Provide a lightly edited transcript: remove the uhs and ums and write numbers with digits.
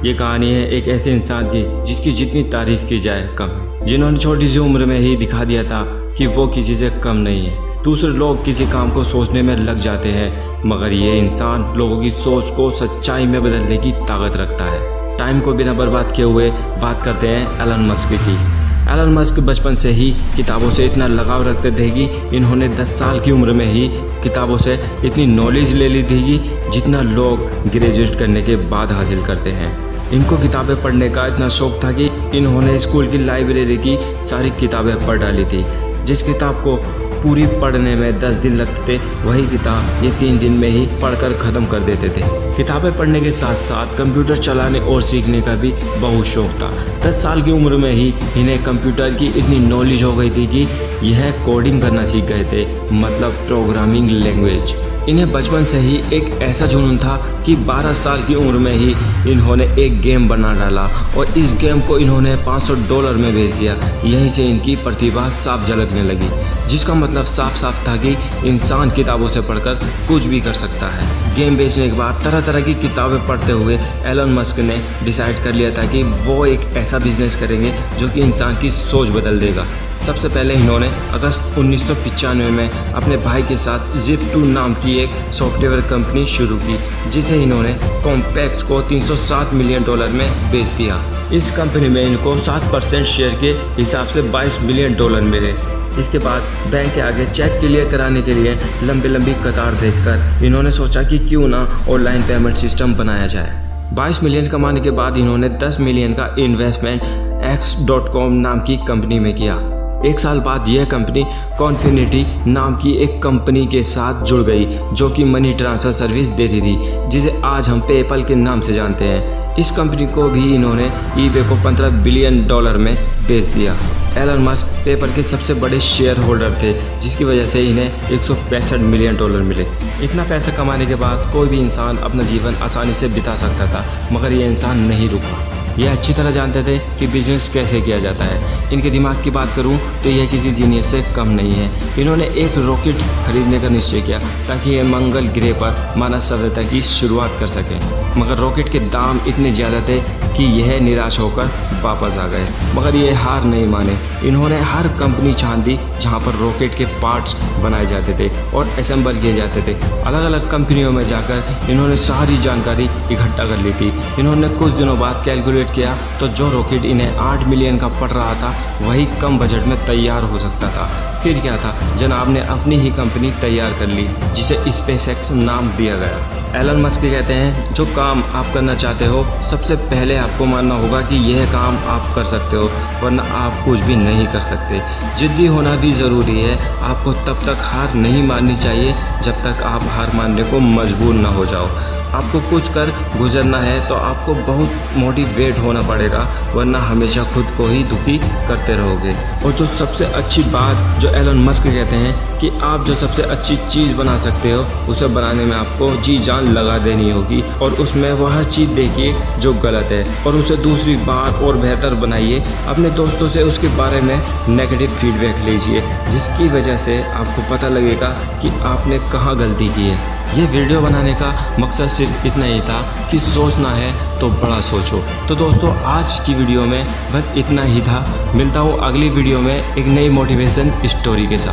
ये कहानी है एक ऐसे इंसान की जिसकी जितनी तारीफ की जाए कम है, जिन्होंने छोटी सी उम्र में ही दिखा दिया था कि वो किसी से कम नहीं है। दूसरे लोग किसी काम को सोचने में लग जाते हैं, मगर ये इंसान लोगों की सोच को सच्चाई में बदलने की ताकत रखता है। टाइम को बिना बर्बाद किए हुए बात करते हैं एलन मस्क की। एलन मस्क बचपन से ही किताबों से इतना लगाव रखते थे कि इन्होंने 10 साल की उम्र में ही किताबों से इतनी नॉलेज ले ली थी कि जितना लोग ग्रेजुएट करने के बाद हासिल करते हैं। इनको किताबें पढ़ने का इतना शौक था कि इन्होंने स्कूल की लाइब्रेरी की सारी किताबें पढ़ डाली थी। जिस किताब को पूरी पढ़ने में 10 दिन लगते थे, वही किताब ये 3 दिन में ही पढ़कर ख़त्म कर देते थे। किताबें पढ़ने के साथ साथ कंप्यूटर चलाने और सीखने का भी बहुत शौक था। 10 साल की उम्र में ही इन्हें कंप्यूटर की इतनी नॉलेज हो गई थी कि यह कोडिंग करना सीख गए थे, मतलब प्रोग्रामिंग लैंग्वेज। इन्हें बचपन से ही एक ऐसा जुनून था कि 12 साल की उम्र में ही इन्होंने एक गेम बना डाला और इस गेम को इन्होंने $500 में बेच दिया। यहीं से इनकी प्रतिभा साफ झलकने लगी, जिसका मतलब साफ साफ था कि इंसान किताबों से पढ़कर कुछ भी कर सकता है। गेम बेचने के बाद तरह तरह की किताबें पढ़ते हुए एलन मस्क ने डिसाइड कर लिया था कि वो एक ऐसा बिजनेस करेंगे जो कि इंसान की सोच बदल देगा। सबसे पहले इन्होंने अगस्त 1995 में अपने भाई के साथ Zip2 नाम की एक सॉफ्टवेयर कंपनी शुरू की, जिसे इन्होंने कॉम्पैक्ट को $307 मिलियन में बेच दिया। इस कंपनी में इनको 7% शेयर के हिसाब से $22 मिलियन मिले। इसके बाद बैंक के आगे चेक क्लियर कराने के लिए लंबी लंबी कतार देखकर इन्होंने सोचा कि क्यों ना ऑनलाइन पेमेंट सिस्टम बनाया जाए। 22 मिलियन कमाने के बाद इन्होंने 10 मिलियन का इन्वेस्टमेंट X.com नाम की कंपनी में किया। 1 साल बाद यह कंपनी कॉन्फिनिटी नाम की एक कंपनी के साथ जुड़ गई, जो कि मनी ट्रांसफ़र सर्विस देती थी, जिसे आज हम पेपल के नाम से जानते हैं। इस कंपनी को भी इन्होंने eBay को $15 बिलियन में बेच दिया। एलन मस्क पेपल के सबसे बड़े शेयर होल्डर थे, जिसकी वजह से इन्हें $165 मिलियन मिले। इतना पैसा कमाने के बाद कोई भी इंसान अपना जीवन आसानी से बिता सकता था, मगर ये इंसान नहीं रुका। ये अच्छी तरह जानते थे कि बिजनेस कैसे किया जाता है। इनके दिमाग की बात करूं तो यह किसी जीनियस से कम नहीं है। इन्होंने एक रॉकेट खरीदने का निश्चय किया ताकि ये मंगल ग्रह पर मानव सभ्यता की शुरुआत कर सकें, मगर रॉकेट के दाम इतने ज़्यादा थे कि यह निराश होकर वापस आ गए। मगर ये हार नहीं माने। इन्होंने हर कंपनी छान दी जहाँ पर रॉकेट के पार्ट्स बनाए जाते थे और असेंबल किए जाते थे। अलग अलग कंपनियों में जाकर इन्होंने सारी जानकारी इकट्ठा कर ली थी। इन्होंने कुछ दिनों बाद कैलकुलेट किया तो जो रॉकेट इन्हें 8 मिलियन का पड़ रहा था, वही कम बजट में तैयार हो सकता था। फिर क्या था, जनाब ने अपनी ही कंपनी तैयार कर ली, जिसे SpaceX नाम दिया गया। एलन मस्क कहते हैं, जो काम आप करना चाहते हो, सबसे पहले आपको मानना होगा कि यह काम आप कर सकते हो, वरना आप कुछ भी नहीं कर सकते। जिद्दी होना भी ज़रूरी है। आपको तब तक हार नहीं माननी चाहिए जब तक आप हार मानने को मजबूर ना हो जाओ। आपको कुछ कर गुजरना है तो आपको बहुत मोटिवेट होना पड़ेगा, वरना हमेशा खुद को ही दुखी करते रहोगे। और जो सबसे अच्छी बात जो एलन मस्क कहते हैं कि आप जो सबसे अच्छी चीज़ बना सकते हो, उसे बनाने में आपको जी जान लगा देनी होगी और उसमें वह चीज़ देखिए जो गलत है और उसे दूसरी बार और बेहतर बनाइए। अपने दोस्तों से उसके बारे में नेगेटिव फीडबैक लीजिए, जिसकी वजह से आपको पता लगेगा कि आपने कहाँ गलती की है। ये वीडियो बनाने का मकसद सिर्फ इतना ही था कि सोचना है तो बड़ा सोचो। तो दोस्तों, आज की वीडियो में बस इतना ही था। मिलता हूँ अगली वीडियो में एक नई मोटिवेशन स्टोरी के साथ।